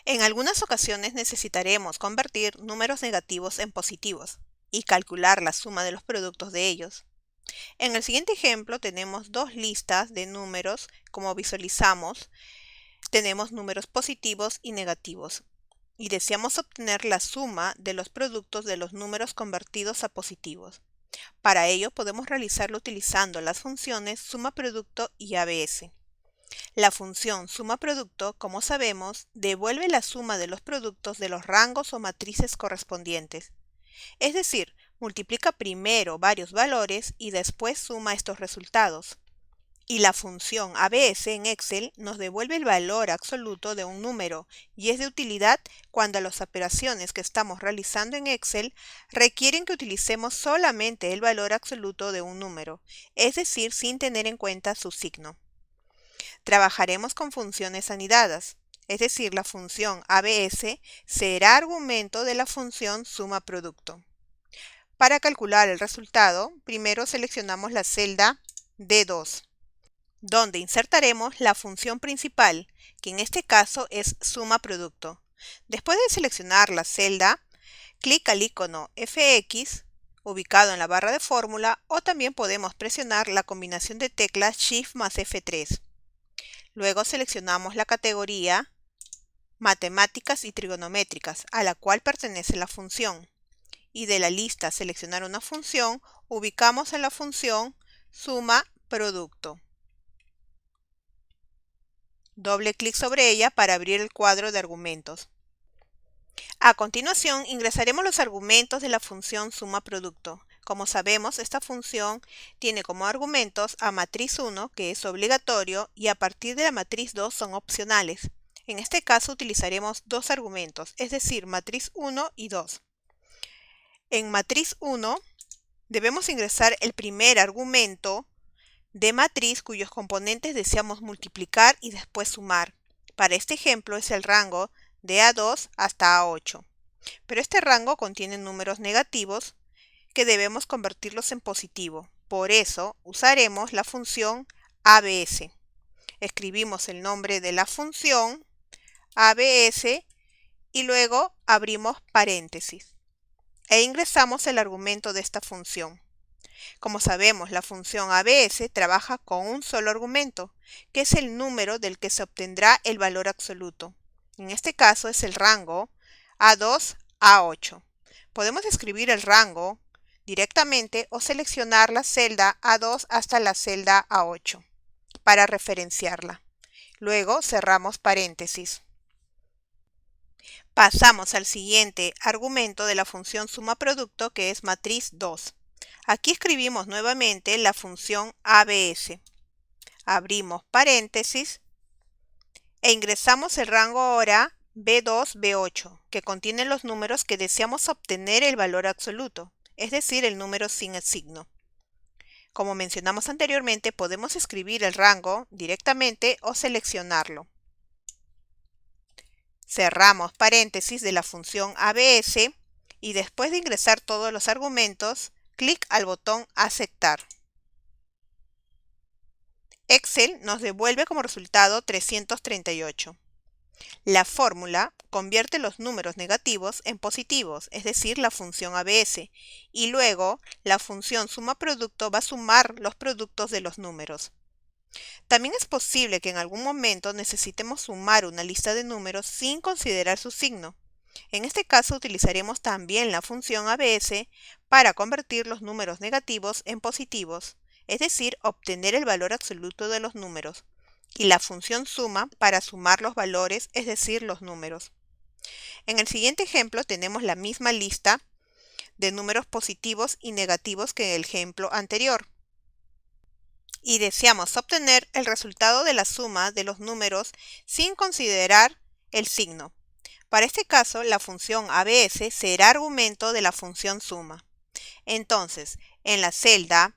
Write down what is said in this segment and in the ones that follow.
En algunas ocasiones necesitaremos convertir números negativos en positivos y calcular la suma de los productos de ellos. En el siguiente ejemplo tenemos dos listas de números. Como visualizamos, tenemos números positivos y negativos y deseamos obtener la suma de los productos de los números convertidos a positivos. Para ello podemos realizarlo utilizando las funciones suma producto y ABS. La función suma producto, como sabemos, devuelve la suma de los productos de los rangos o matrices correspondientes. Es decir, multiplica primero varios valores y después suma estos resultados. Y la función ABS en Excel nos devuelve el valor absoluto de un número y es de utilidad cuando las operaciones que estamos realizando en Excel requieren que utilicemos solamente el valor absoluto de un número, es decir, sin tener en cuenta su signo. Trabajaremos con funciones anidadas, es decir, la función ABS será argumento de la función suma producto. Para calcular el resultado, primero seleccionamos la celda D2, donde insertaremos la función principal, que en este caso es suma producto. Después de seleccionar la celda, clic al icono FX, ubicado en la barra de fórmula, o también podemos presionar la combinación de teclas Shift más F3. Luego seleccionamos la categoría Matemáticas y Trigonométricas, a la cual pertenece la función. Y de la lista Seleccionar una función, ubicamos en la función Suma Producto. Doble clic sobre ella para abrir el cuadro de argumentos. A continuación, ingresaremos los argumentos de la función suma producto. Como sabemos, esta función tiene como argumentos a matriz 1, que es obligatorio, y a partir de la matriz 2 son opcionales. En este caso utilizaremos dos argumentos, es decir, matriz 1 y 2. En matriz 1 debemos ingresar el primer argumento de matriz cuyos componentes deseamos multiplicar y después sumar. Para este ejemplo es el rango de A2 hasta A8. Pero este rango contiene números negativos que debemos convertirlos en positivo. Por eso usaremos la función ABS. Escribimos el nombre de la función ABS y luego abrimos paréntesis e ingresamos el argumento de esta función. Como sabemos, la función ABS trabaja con un solo argumento, que es el número del que se obtendrá el valor absoluto. En este caso es el rango A2 a 8. Podemos escribir el rango directamente o seleccionar la celda A2 hasta la celda A8 para referenciarla. Luego cerramos paréntesis. Pasamos al siguiente argumento de la función suma producto, que es matriz 2. Aquí escribimos nuevamente la función ABS. Abrimos paréntesis e ingresamos el rango ahora B2, B8, que contiene los números que deseamos obtener el valor absoluto, es decir, el número sin el signo. Como mencionamos anteriormente, podemos escribir el rango directamente o seleccionarlo. Cerramos paréntesis de la función ABS y después de ingresar todos los argumentos, clic al botón Aceptar. Excel nos devuelve como resultado 338. La fórmula convierte los números negativos en positivos, es decir, la función ABS, y luego la función suma producto va a sumar los productos de los números. También es posible que en algún momento necesitemos sumar una lista de números sin considerar su signo. En este caso utilizaremos también la función ABS para convertir los números negativos en positivos, es decir, obtener el valor absoluto de los números, y la función suma para sumar los valores, es decir, los números. En el siguiente ejemplo tenemos la misma lista de números positivos y negativos que en el ejemplo anterior. Y deseamos obtener el resultado de la suma de los números sin considerar el signo. Para este caso, la función ABS será argumento de la función suma. Entonces, en la celda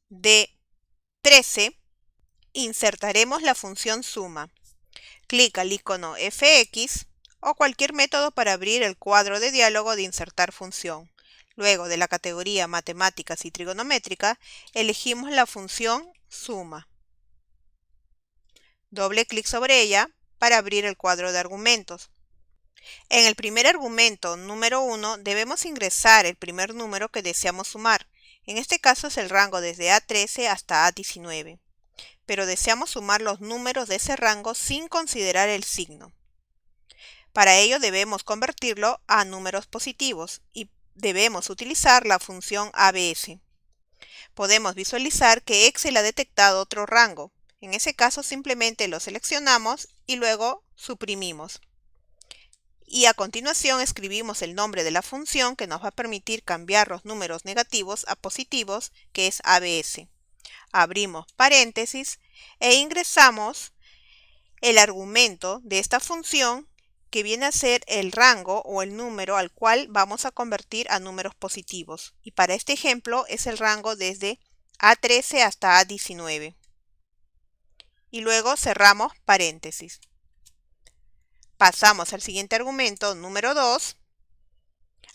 D13, insertaremos la función suma. Clic al icono FX o cualquier método para abrir el cuadro de diálogo de insertar función. Luego de la categoría Matemáticas y Trigonométrica, elegimos la función suma. Doble clic sobre ella para abrir el cuadro de argumentos. En el primer argumento, número 1, debemos ingresar el primer número que deseamos sumar. En este caso es el rango desde A13 hasta A19. Pero deseamos sumar los números de ese rango sin considerar el signo. Para ello debemos convertirlo a números positivos y debemos utilizar la función ABS. Podemos visualizar que Excel ha detectado otro rango. En ese caso simplemente lo seleccionamos y luego suprimimos. Y a continuación escribimos el nombre de la función que nos va a permitir cambiar los números negativos a positivos, que es ABS. Abrimos paréntesis e ingresamos el argumento de esta función, que viene a ser el rango o el número al cual vamos a convertir a números positivos. Y para este ejemplo es el rango desde A13 hasta A19. Y luego cerramos paréntesis. Pasamos al siguiente argumento, número 2.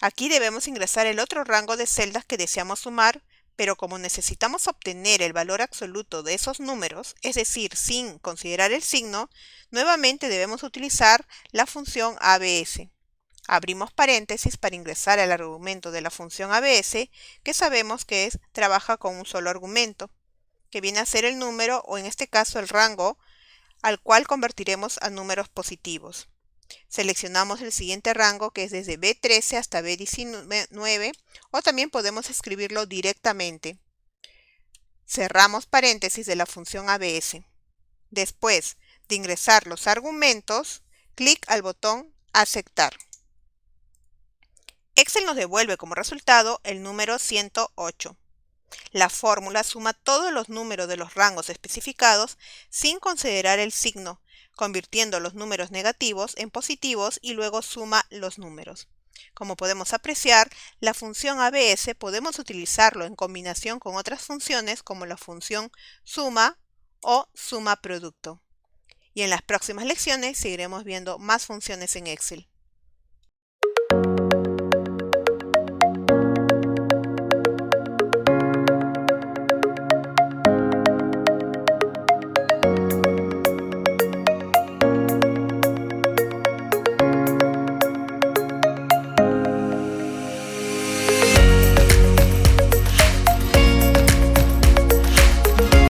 Aquí debemos ingresar el otro rango de celdas que deseamos sumar, pero como necesitamos obtener el valor absoluto de esos números, es decir, sin considerar el signo, nuevamente debemos utilizar la función ABS. Abrimos paréntesis para ingresar el argumento de la función ABS, que sabemos que trabaja con un solo argumento, que viene a ser el número, o en este caso el rango, al cual convertiremos a números positivos. Seleccionamos el siguiente rango, que es desde B13 hasta B19, o también podemos escribirlo directamente. Cerramos paréntesis de la función ABS. Después de ingresar los argumentos, clic al botón Aceptar. Excel nos devuelve como resultado el número 108. La fórmula suma todos los números de los rangos especificados sin considerar el signo, convirtiendo los números negativos en positivos y luego suma los números. Como podemos apreciar, la función ABS podemos utilizarlo en combinación con otras funciones como la función suma o suma producto. Y en las próximas lecciones seguiremos viendo más funciones en Excel.